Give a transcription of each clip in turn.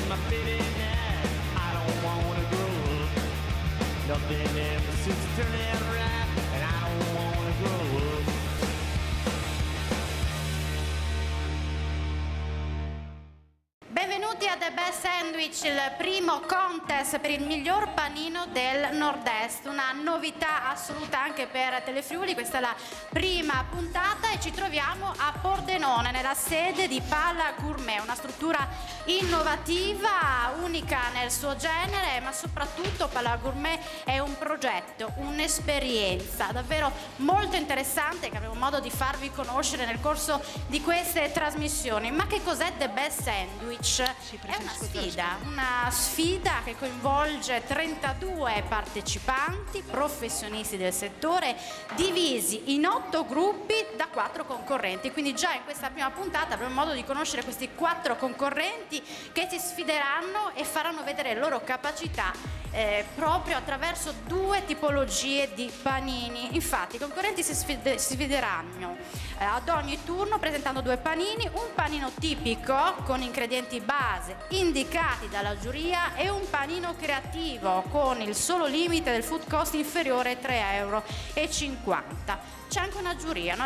my baby now. I don't wanna grow up. Nothing ever seems to turn out right, and I don't wanna grow up. Benvenuti a The Best Sandwich, il primo contest per il miglior panino del nord-est, una novità assoluta anche per Telefriuli. Questa è la prima puntata e ci troviamo a Pordenone, nella sede di Pala Gourmet, una struttura innovativa, unica nel suo genere, ma soprattutto Pala Gourmet è un progetto, un'esperienza davvero molto interessante che avremo modo di farvi conoscere nel corso di queste trasmissioni. Ma che cos'è The Best Sandwich? È una sfida che coinvolge 32 partecipanti, professionisti del settore, divisi in 8 gruppi da 4 concorrenti. Quindi già in questa prima puntata avremo modo di conoscere questi 4 concorrenti che si sfideranno e faranno vedere le loro capacità proprio attraverso 2 tipologie di panini. Infatti i concorrenti si sfideranno ad ogni turno presentando 2 panini, un panino tipico con ingredienti base indicati dalla giuria e un panino creativo con il solo limite del food cost inferiore ai 3,50 €. C'è anche una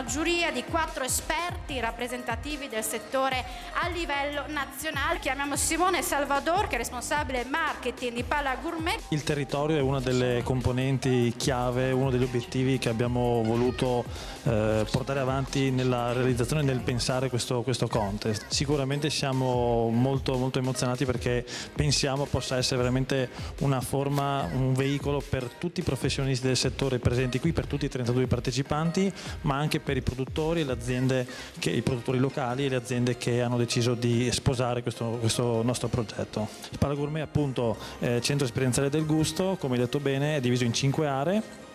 giuria di 4 esperti rappresentativi del settore a livello nazionale. Chiamiamo Simone Salvador, che è responsabile marketing di Pala Gourmet. Il territorio è una delle componenti chiave, uno degli obiettivi che abbiamo voluto portare avanti nella realizzazione e nel pensare questo contest. Sicuramente siamo molto emozionati perché pensiamo possa essere veramente una forma, un veicolo per tutti i professionisti del settore presenti qui, per tutti i 32 partecipanti, ma anche per i produttori e le aziende, i produttori locali e le aziende che hanno deciso di sposare questo nostro progetto. Il Pala Gourmet, appunto, centro esperienziale del gusto, come hai detto bene, è diviso in 5 aree.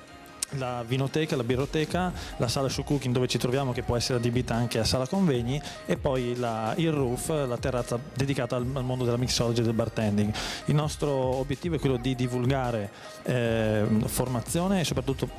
La vinoteca, la birroteca, la sala show cooking dove ci troviamo, che può essere adibita anche a sala convegni, e poi il roof, la terrazza dedicata al mondo della mixology e del bartending. Il nostro obiettivo è quello di divulgare formazione e soprattutto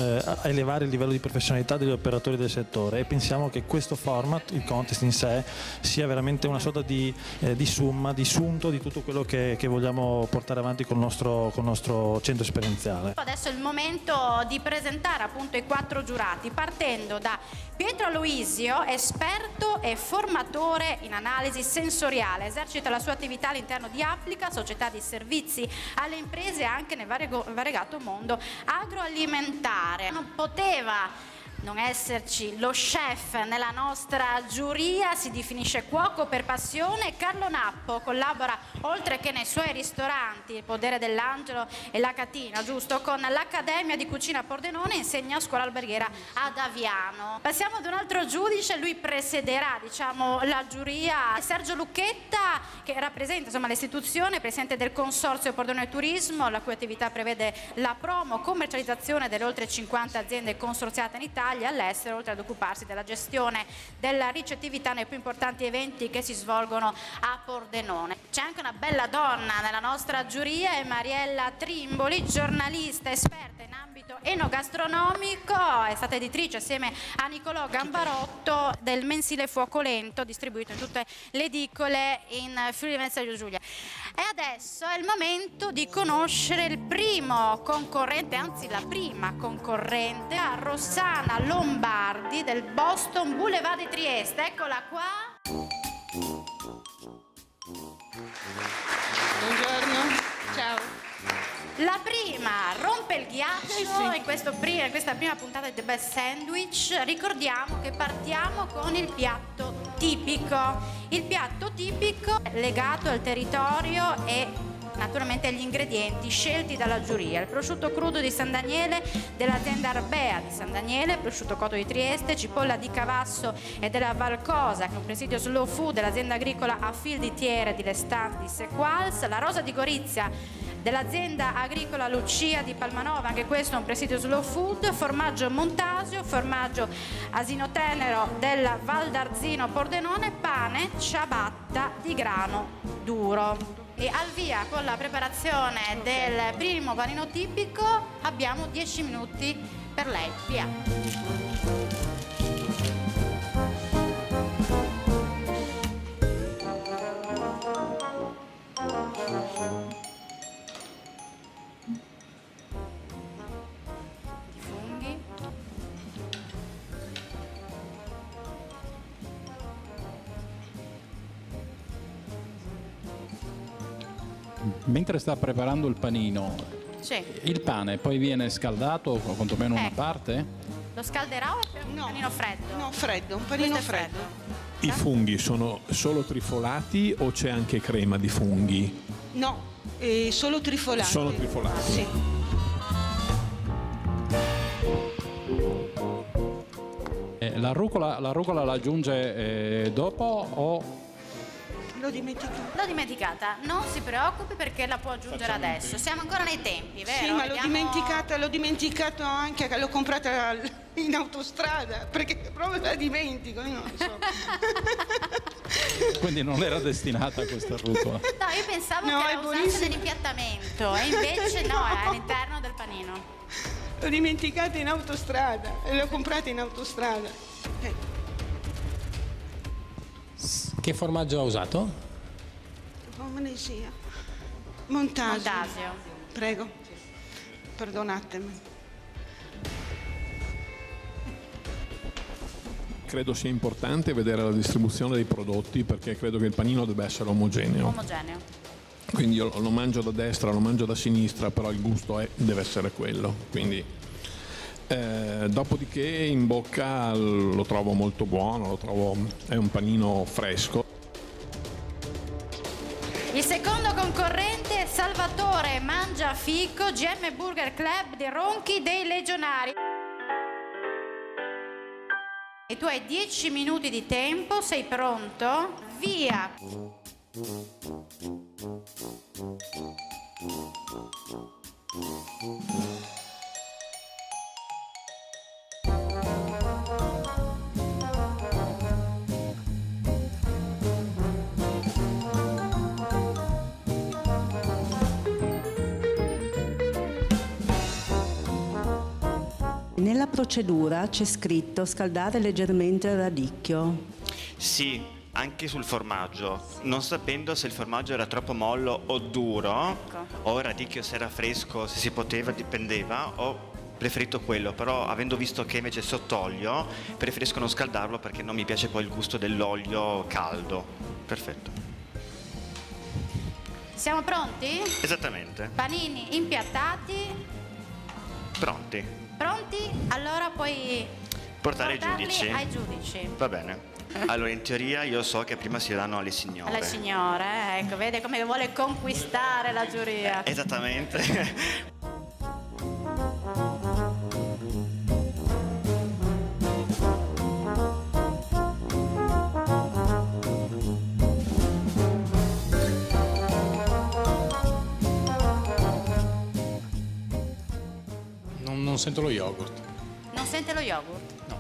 elevare il livello di professionalità degli operatori del settore, e pensiamo che questo format, il contest in sé, sia veramente una sorta di summa, di sunto di tutto quello che vogliamo portare avanti con il nostro centro esperienziale. Adesso è il momento di presentare appunto i 4 giurati, partendo da Pietro Aloisio, esperto e formatore in analisi sensoriale, esercita la sua attività all'interno di Applica, società di servizi alle imprese anche nel variegato mondo agroalimentare. Non poteva non esserci lo chef nella nostra giuria, si definisce cuoco per passione. Carlo Nappo collabora, oltre che nei suoi ristoranti, il Podere dell'Angelo e la Catina, giusto, con l'Accademia di Cucina Pordenone, insegna a scuola alberghiera ad Aviano. Passiamo ad un altro giudice, lui presiederà, diciamo, la giuria, Sergio Lucchetta, che rappresenta l'istituzione, presidente del Consorzio Pordenone Turismo, la cui attività prevede la promo, commercializzazione delle oltre 50 aziende consorziate in Italia e all'estero, oltre ad occuparsi della gestione della ricettività nei più importanti eventi che si svolgono a Pordenone. C'è anche una bella donna nella nostra giuria, è Mariella Trimboli, giornalista esperta in ambito enogastronomico, è stata editrice assieme a Nicolò Gambarotto del mensile Fuoco Lento, distribuito in tutte le edicole in Friuli Venezia Giulia. E adesso è il momento di conoscere il primo concorrente, anzi la prima concorrente, a Rossana Lombardi del Boston Boulevard di Trieste. Eccola qua. Buongiorno, ciao. La prima rompe il ghiaccio in questa prima puntata di The Best Sandwich. Ricordiamo che partiamo con il piatto tipico. Il piatto tipico è legato al territorio e naturalmente agli ingredienti scelti dalla giuria: il prosciutto crudo di San Daniele dell'azienda Arbea di San Daniele, prosciutto cotto di Trieste, cipolla di Cavasso e della Valcosa, che è un presidio slow food dell'azienda agricola a fil di Thiere di Lestan di Sequals, la rosa di Gorizia dell'azienda agricola Lucia di Palmanova, anche questo è un presidio slow food, formaggio Montasio, formaggio asino tenero della Val d'Arzino Pordenone, pane ciabatta di grano duro. E al via con la preparazione del primo panino tipico abbiamo 10 minuti per lei. Via. Mentre sta preparando il panino, Sì. il pane poi viene scaldato, o quantomeno una parte? Lo scalderà o è un No. panino freddo? No, freddo, un panino Questo è freddo. I funghi sono solo trifolati o c'è anche crema di funghi? No, solo trifolati. Solo trifolati. Sì. La rucola la aggiunge dopo o... L'ho dimenticato. L'ho dimenticata, non si preoccupi perché la può aggiungere adesso. Siamo ancora nei tempi, vero? Sì, ma l'ho Vediamo- dimenticato anche che l'ho comprata in autostrada, perché proprio la dimentico, io non so. Quindi non era destinata a questa rucola. No, io pensavo No, che è era usasse buonissima. nell'impiattamento e invece no, è all'interno del panino. L'ho dimenticata in autostrada e l'ho comprata in autostrada. Che formaggio ha usato? Come ne sia? Montasio. Montasio. Prego, perdonatemi. Credo sia importante vedere la distribuzione dei prodotti perché credo che il panino debba essere omogeneo. Omogeneo. Quindi io lo mangio da destra, lo mangio da sinistra, però il gusto deve essere quello. Quindi, dopodiché in bocca lo trovo molto buono, è un panino fresco. Il secondo concorrente è Salvatore Mangiafico, GM Burger Club di Ronchi dei Legionari. E tu hai 10 minuti di tempo, sei pronto? Via! Nella procedura c'è scritto scaldare leggermente il radicchio. Sì, anche sul formaggio, non sapendo se il formaggio era troppo mollo o duro, Ecco. o il radicchio se era fresco, se si poteva, dipendeva, ho preferito quello, però avendo visto che invece è sott'olio, preferisco non scaldarlo perché non mi piace poi il gusto dell'olio caldo. Perfetto. Siamo pronti? Esattamente. Panini impiattati. Pronti. Pronti? Allora puoi Portare ai portarli giudici? ai giudici. Va bene. Allora, in teoria io so che prima si danno alle signore. Alle signore, ecco, vede come vuole conquistare la giuria. Esattamente. Non sento lo yogurt. Non sente lo yogurt? No.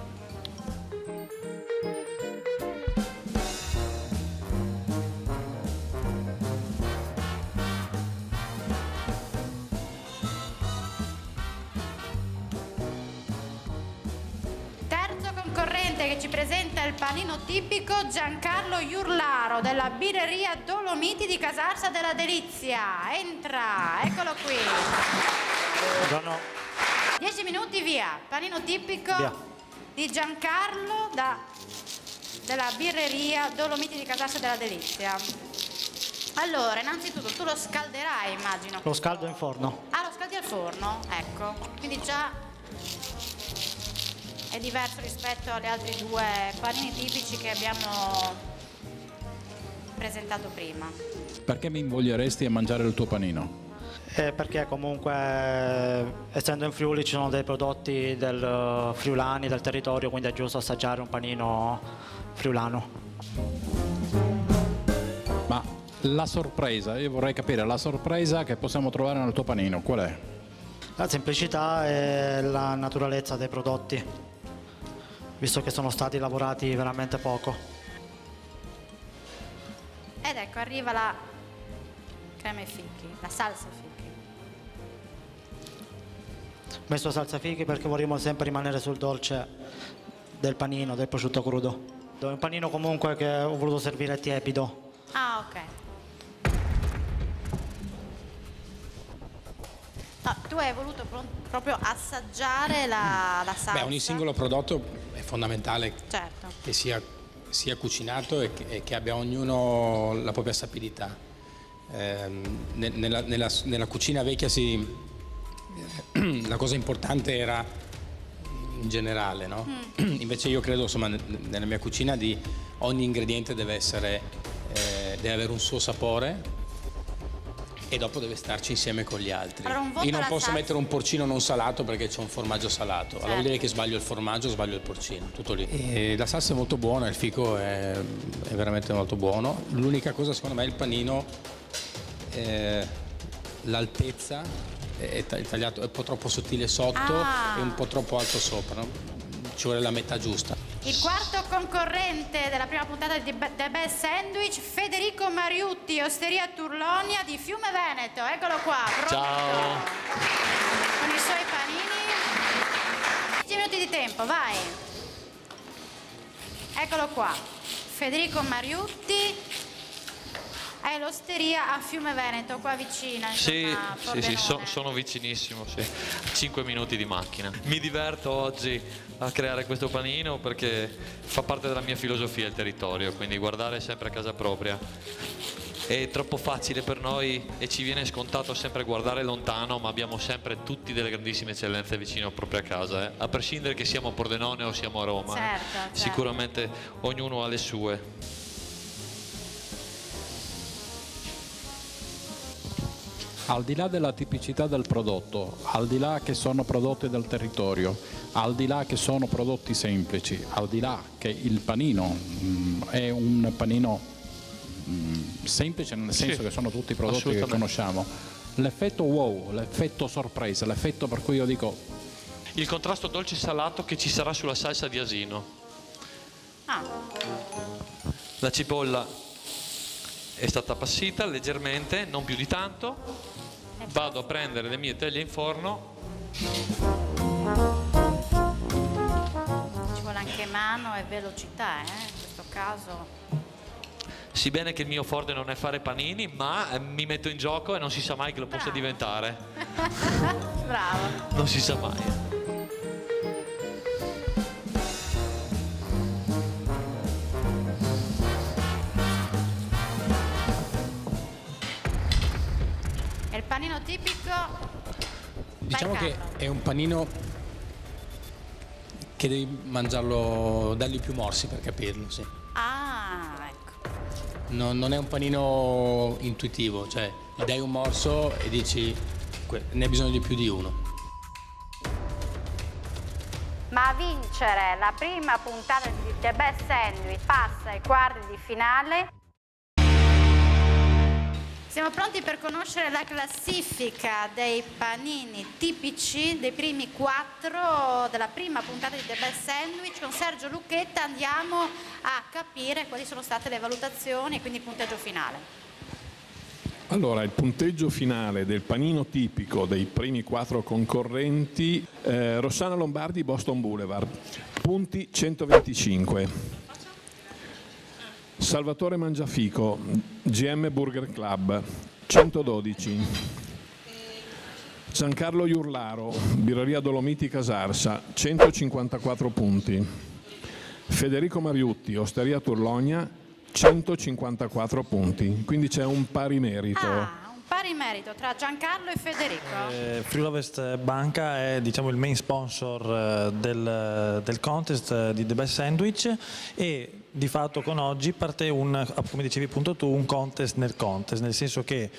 Terzo concorrente che ci presenta il panino tipico, Giancarlo Iurlaro della birreria Dolomiti di Casarsa della Delizia. Entra, eccolo qui. Buongiorno. 10 minuti via. Panino tipico Via. di Giancarlo della birreria Dolomiti di Casarsa della Delizia. Allora, innanzitutto tu lo scalderai, immagino. Lo scaldo in forno. Ah, lo scaldi al forno? Ecco. Quindi già è diverso rispetto agli altri due panini tipici che abbiamo presentato prima. Perché mi invoglieresti a mangiare il tuo panino? Perché comunque, essendo in Friuli, ci sono dei prodotti del friulani, del territorio, quindi è giusto assaggiare un panino friulano. Ma la sorpresa, io vorrei capire, la sorpresa che possiamo trovare nel tuo panino, qual è? La semplicità e la naturalezza dei prodotti, visto che sono stati lavorati veramente poco. Ed ecco, arriva la crema e fichi, la salsa fichi. Ho messo salsa fichi perché vorremmo sempre rimanere sul dolce del panino, del prosciutto crudo. È un panino comunque che ho voluto servire tiepido. Ah, ok. No, tu hai voluto proprio assaggiare la salsa. Beh, ogni singolo prodotto è fondamentale Certo. che sia cucinato e che abbia ognuno la propria sapidità. nella cucina vecchia la cosa importante era in generale, no? Invece io credo, insomma, nella mia cucina ogni ingrediente deve avere un suo sapore e dopo deve starci insieme con gli altri. Allora, io non posso mettere un porcino non salato perché c'è un formaggio salato. Allora vuol dire che sbaglio il formaggio, sbaglio il porcino, tutto lì. E la salsa è molto buona, il fico è veramente molto buono. L'unica cosa secondo me è il panino, l'altezza è tagliato, è un po' troppo sottile sotto e un po' troppo alto sopra, no? Ci vuole la metà giusta. Il quarto concorrente della prima puntata di The Best Sandwich, Federico Mariutti, Osteria Turlonia di Fiume Veneto. Eccolo qua, pronto. Ciao. Con i suoi panini. 10 minuti di tempo, vai. Eccolo qua, Federico Mariutti. È l'osteria a Fiume Veneto, qua vicino. Insomma, sì, sono vicinissimo, sì. 5 minuti di macchina. Mi diverto oggi a creare questo panino perché fa parte della mia filosofia il territorio, quindi guardare sempre a casa propria. È troppo facile per noi e ci viene scontato sempre guardare lontano, ma abbiamo sempre tutti delle grandissime eccellenze vicino proprio a casa, a prescindere che siamo a Pordenone o siamo a Roma. Certo. Sicuramente ognuno ha le sue. Al di là della tipicità del prodotto, al di là che sono prodotti del territorio, al di là che sono prodotti semplici, al di là che il panino è un panino semplice nel senso che sono tutti prodotti che conosciamo, l'effetto wow, l'effetto sorpresa, l'effetto per cui io dico... Il contrasto dolce-salato che ci sarà sulla salsa di asino. La cipolla è stata appassita leggermente, non più di tanto. Vado a prendere le mie teglie in forno. Ci vuole anche mano e velocità, in questo caso. Sì, bene che il mio forte non è fare panini, ma mi metto in gioco e non si sa mai che lo possa diventare. Bravo. Non si sa mai. Il panino tipico. Diciamo che è un panino che devi mangiarlo, dargli più morsi per capirlo, sì. Ecco. Non è un panino intuitivo, cioè gli dai un morso e dici ne hai bisogno di più di uno. Ma a vincere la prima puntata di The Best Sandwich passa ai quarti di finale. Siamo pronti per conoscere la classifica dei panini tipici dei primi 4 della prima puntata di The Best Sandwich. Con Sergio Lucchetta andiamo a capire quali sono state le valutazioni e quindi il punteggio finale. Allora, il punteggio finale del panino tipico dei primi 4 concorrenti, Rossana Lombardi, Boston Boulevard, punti 125. Salvatore Mangiafico, GM Burger Club, 112. Giancarlo Iurlaro, Birreria Dolomiti Casarsa, 154 punti. Federico Mariutti, Osteria Turlonia, 154 punti. Quindi c'è un pari merito. Pari merito tra Giancarlo e Federico. Friulovest Banca è, diciamo, il main sponsor del contest di The Best Sandwich e di fatto con oggi parte come dicevi appunto tu, un contest, nel senso che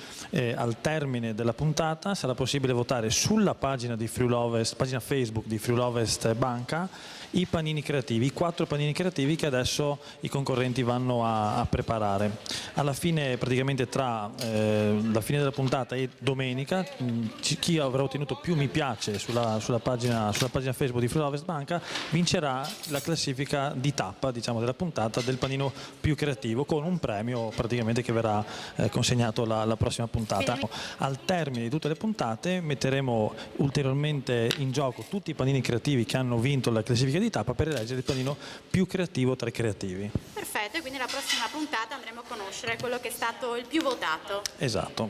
al termine della puntata sarà possibile votare sulla pagina di Friulovest, pagina Facebook di Friulovest Banca, i panini creativi, i 4 panini creativi che adesso i concorrenti vanno a preparare. Alla fine, praticamente tra la fine della puntata e domenica, chi avrà ottenuto più mi piace sulla pagina Facebook di Friulovest Banca vincerà la classifica di tappa, diciamo, della puntata del panino più creativo, con un premio praticamente che verrà consegnato la prossima puntata. Al termine di tutte le puntate metteremo ulteriormente in gioco tutti i panini creativi che hanno vinto la classifica di tappa per eleggere il panino più creativo tra i creativi. Perfetto, e quindi la prossima puntata andremo a conoscere quello che è stato il più votato. Esatto.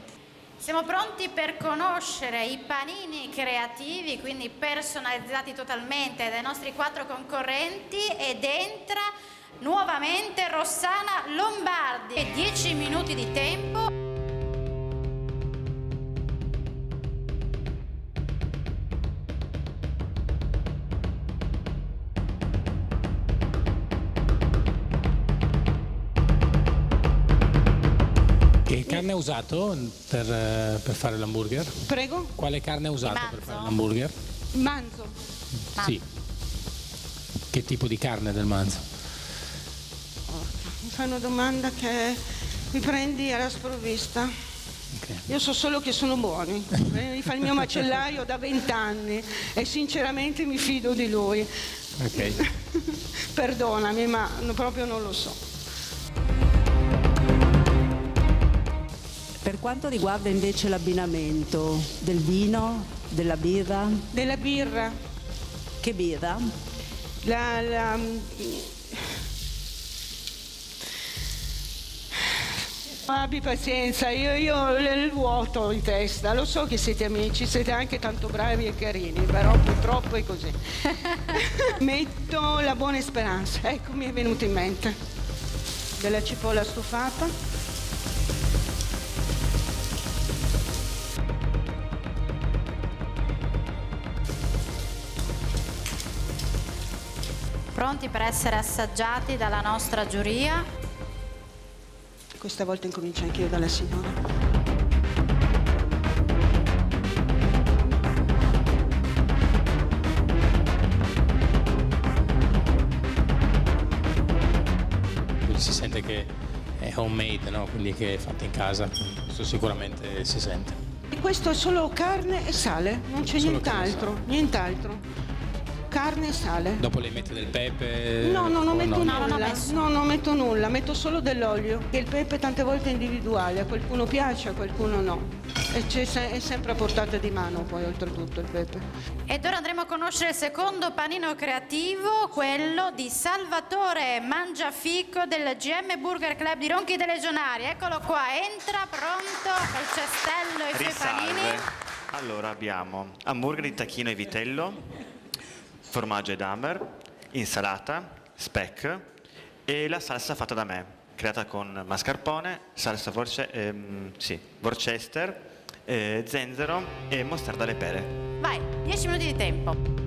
Siamo pronti per conoscere i panini creativi, quindi personalizzati totalmente dai nostri 4 concorrenti, ed entra nuovamente Rossana Lombardi. 10 minuti di tempo. Che carne hai usato per fare l'hamburger? Prego? Quale carne hai usato per fare l'hamburger? Manzo. Sì. Che tipo di carne del manzo? Mi fai una domanda che mi prendi alla sprovvista. Io so solo che sono buoni. Mi fa il mio macellaio da 20 anni e sinceramente mi fido di lui. Ok. Perdonami, ma proprio non lo so. Per quanto riguarda invece l'abbinamento del vino, della birra? Della birra. Che birra? Abbi pazienza, io il vuoto in testa, lo so che siete amici, siete anche tanto bravi e carini, però purtroppo è così. Metto la Buona Speranza, ecco, mi è venuto in mente. Della cipolla stufata. Pronti per essere assaggiati dalla nostra giuria? Questa volta incomincio anch'io dalla signora. Quindi si sente che è homemade, no? Quindi che è fatta in casa, questo sicuramente si sente. E questo è solo carne e sale, non c'è Solo nient'altro, nient'altro. Carne e sale. Dopo le mette del pepe? No, non metto no? nulla. No, non metto nulla, metto solo dell'olio. Che il pepe tante volte è individuale, a qualcuno piace, a qualcuno no. E è sempre a portata di mano poi oltretutto il pepe. Ed ora andremo a conoscere il secondo panino creativo, quello di Salvatore Mangiafico del GM Burger Club di Ronchi dei Legionari. Eccolo qua, entra pronto col cestello e i suoi panini. Risalve. Allora abbiamo hamburger di tacchino e vitello, formaggio Edammer, insalata, speck e la salsa fatta da me, creata con mascarpone, salsa Worcester, zenzero e mostarda alle pere. Vai, 10 minuti di tempo.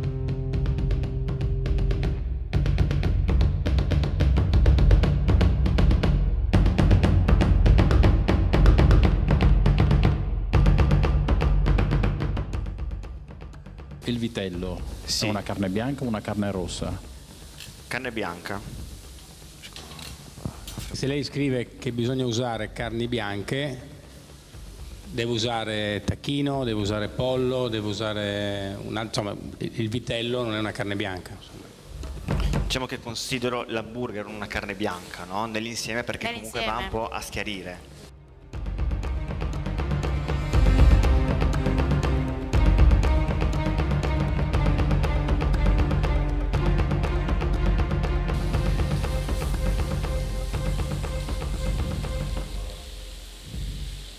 Il vitello è una carne bianca o una carne rossa? Carne bianca. Se lei scrive che bisogna usare carni bianche, deve usare tacchino, deve usare pollo, deve usare insomma, il vitello non è una carne bianca. Diciamo che considero l'hamburger una carne bianca, no? Nell'insieme, perché comunque va un po' a schiarire.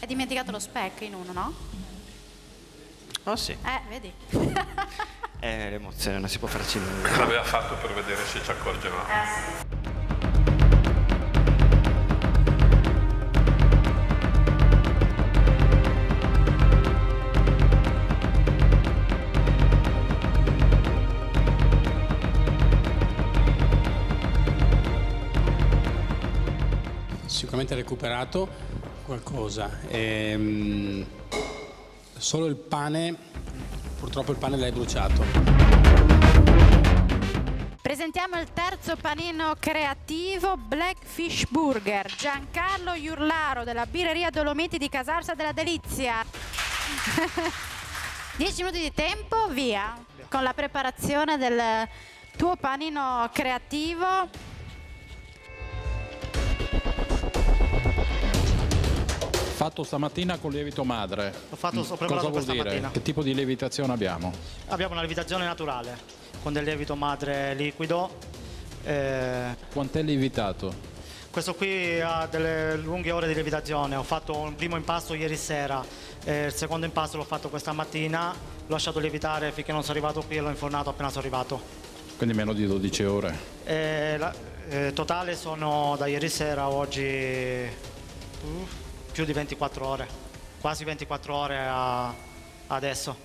Hai dimenticato lo speck in uno, no? Oh sì. Vedi? L'emozione, non si può farci nulla. L'aveva fatto per vedere se ci accorgevamo. Sicuramente ha recuperato qualcosa. Solo il pane, purtroppo il pane l'hai bruciato. Presentiamo il terzo panino creativo, Blackfish Burger. Giancarlo Iurlaro della birreria Dolomiti di Casalsa della Delizia. 10 minuti di tempo, via. Con la preparazione del tuo panino creativo. Fatto stamattina con lievito madre. L'ho fatto Cosa vuol dire? stamattina. Che tipo di lievitazione abbiamo? Abbiamo una lievitazione naturale, con del lievito madre liquido. Quant'è lievitato? Questo qui ha delle lunghe ore di lievitazione. Ho fatto un primo impasto ieri sera, il secondo impasto l'ho fatto questa mattina, l'ho lasciato lievitare finché non sono arrivato qui e l'ho infornato appena sono arrivato. Quindi meno di 12 ore. Totale sono da ieri sera a oggi più di 24 ore, quasi 24 ore adesso.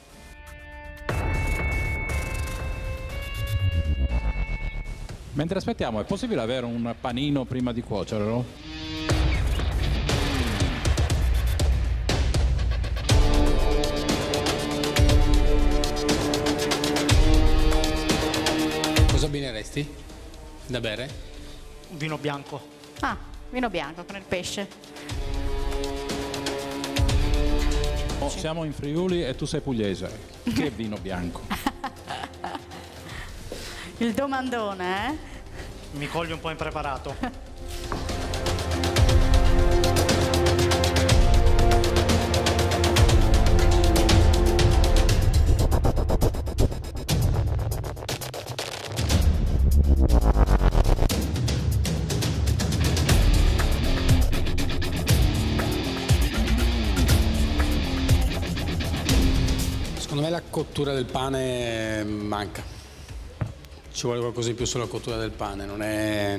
Mentre aspettiamo, è possibile avere un panino prima di cuocerlo? vorresti da bere? Un vino bianco. Ah, vino bianco con il pesce. Siamo in Friuli e tu sei pugliese. Che vino bianco? Il domandone, eh? Mi coglie un po' impreparato. Secondo me la cottura del pane manca. Ci vuole qualcosa in più sulla cottura del pane, non è...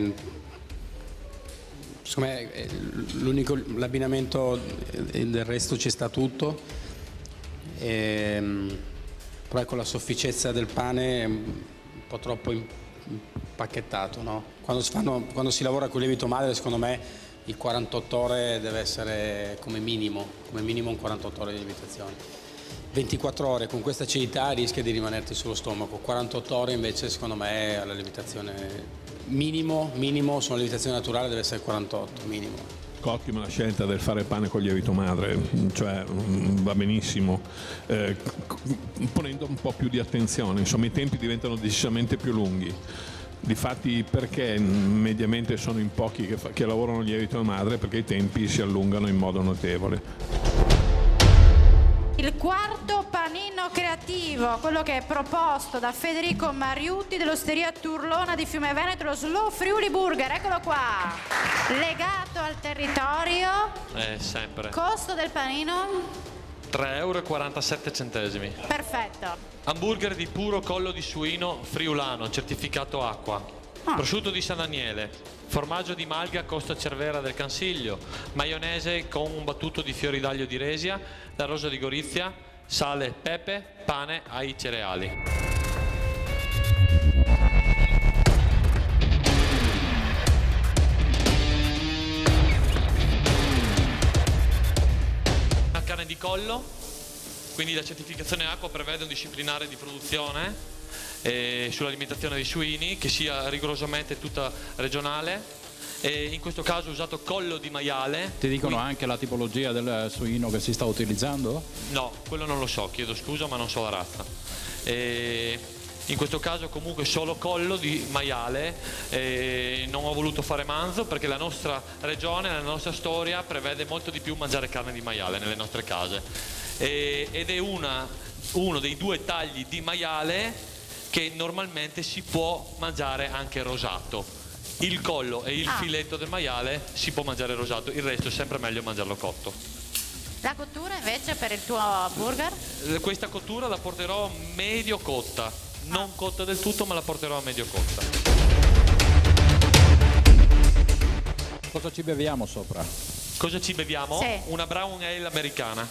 Secondo me è l'unico, l'abbinamento, del resto ci sta tutto, però ecco la sofficezza del pane è un po' troppo impacchettato, no? Quando si lavora con lievito madre, secondo me il 48 ore deve essere come minimo un 48 ore di lievitazione. 24 ore con questa acidità rischia di rimanerti sullo stomaco, 48 ore invece secondo me la lievitazione minimo sulla lievitazione naturale deve essere 48 minimo. Ottima la scelta del fare pane con lievito madre, cioè va benissimo, ponendo un po' più di attenzione, insomma i tempi diventano decisamente più lunghi. Difatti perché mediamente sono in pochi che lavorano lievito madre? Perché i tempi si allungano in modo notevole. Il quarto panino creativo, quello che è proposto da Federico Mariutti dell'Osteria Turlona di Fiume Veneto, lo Slow Friuli Burger, eccolo qua, legato al territorio. Sempre. Costo del panino? 3,47 €. Perfetto. Hamburger di puro collo di suino friulano, certificato acqua. Prosciutto di San Daniele, formaggio di Malga Costa Cervera del Cansiglio, maionese con un battuto di fiori d'aglio di Resia, la rosa di Gorizia, sale, pepe, pane ai cereali. Una carne di collo, quindi la certificazione acqua prevede un disciplinare di produzione sull'alimentazione dei suini che sia rigorosamente tutta regionale, e in questo caso ho usato collo di maiale. Ti dicono anche la tipologia del suino che si sta utilizzando? No, quello non lo so, chiedo scusa ma non so la razza. In questo caso comunque solo collo di maiale, non ho voluto fare manzo perché la nostra regione, la nostra storia prevede molto di più mangiare carne di maiale nelle nostre case, ed è uno dei due tagli di maiale che normalmente si può mangiare anche rosato. Il collo e il filetto del maiale si può mangiare rosato, il resto è sempre meglio mangiarlo cotto. La cottura invece per il tuo burger? Questa cottura la porterò medio cotta, non cotta del tutto ma la porterò a medio cotta. Cosa ci beviamo sopra? Cosa ci beviamo? Sì. Una brown ale americana.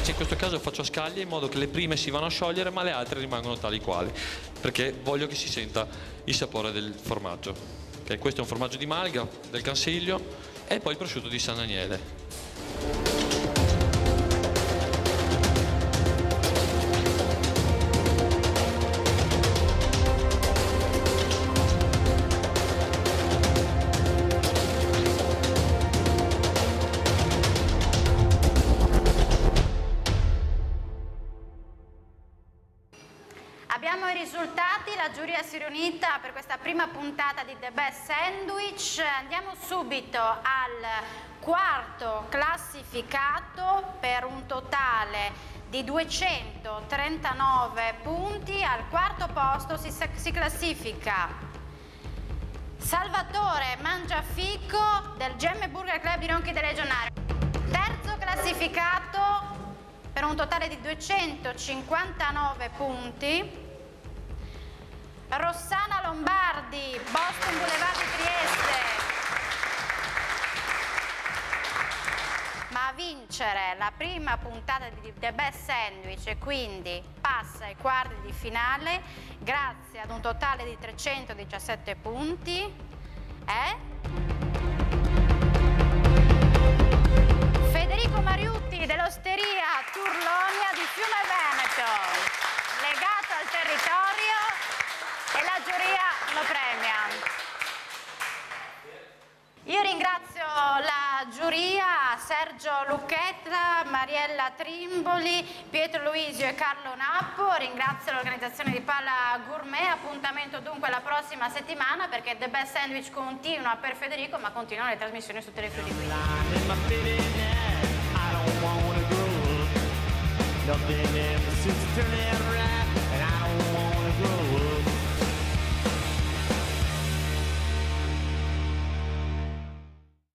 In questo caso faccio a scaglie in modo che le prime si vanno a sciogliere ma le altre rimangono tali quali, perché voglio che si senta il sapore del formaggio. Okay, questo è un formaggio di Malga del Cansiglio e poi il prosciutto di San Daniele. Abbiamo i risultati, la giuria si è riunita per questa prima puntata di The Best Sandwich. Andiamo subito al quarto classificato per un totale di 239 punti. Al quarto posto si classifica Salvatore Mangiafico del Gemme Burger Club di Ronchi dei Legionari. Terzo classificato per un totale di 259 punti Rossana Lombardi, Boston Boulevard di Trieste. Ma a vincere la prima puntata di The Best Sandwich e quindi passa ai quarti di finale grazie ad un totale di 317 punti è Federico Mariutti dell'Osteria Turlonia di Fiume Veneto, legato al la giuria, Sergio Lucchetta, Mariella Trimboli, Pietro Luisio e Carlo Nappo. Ringrazio l'organizzazione di Palla Gourmet. Appuntamento dunque la prossima settimana, perché The Best Sandwich continua per Federico, ma continuano le trasmissioni su Telefiori. Nothing ever seems to turn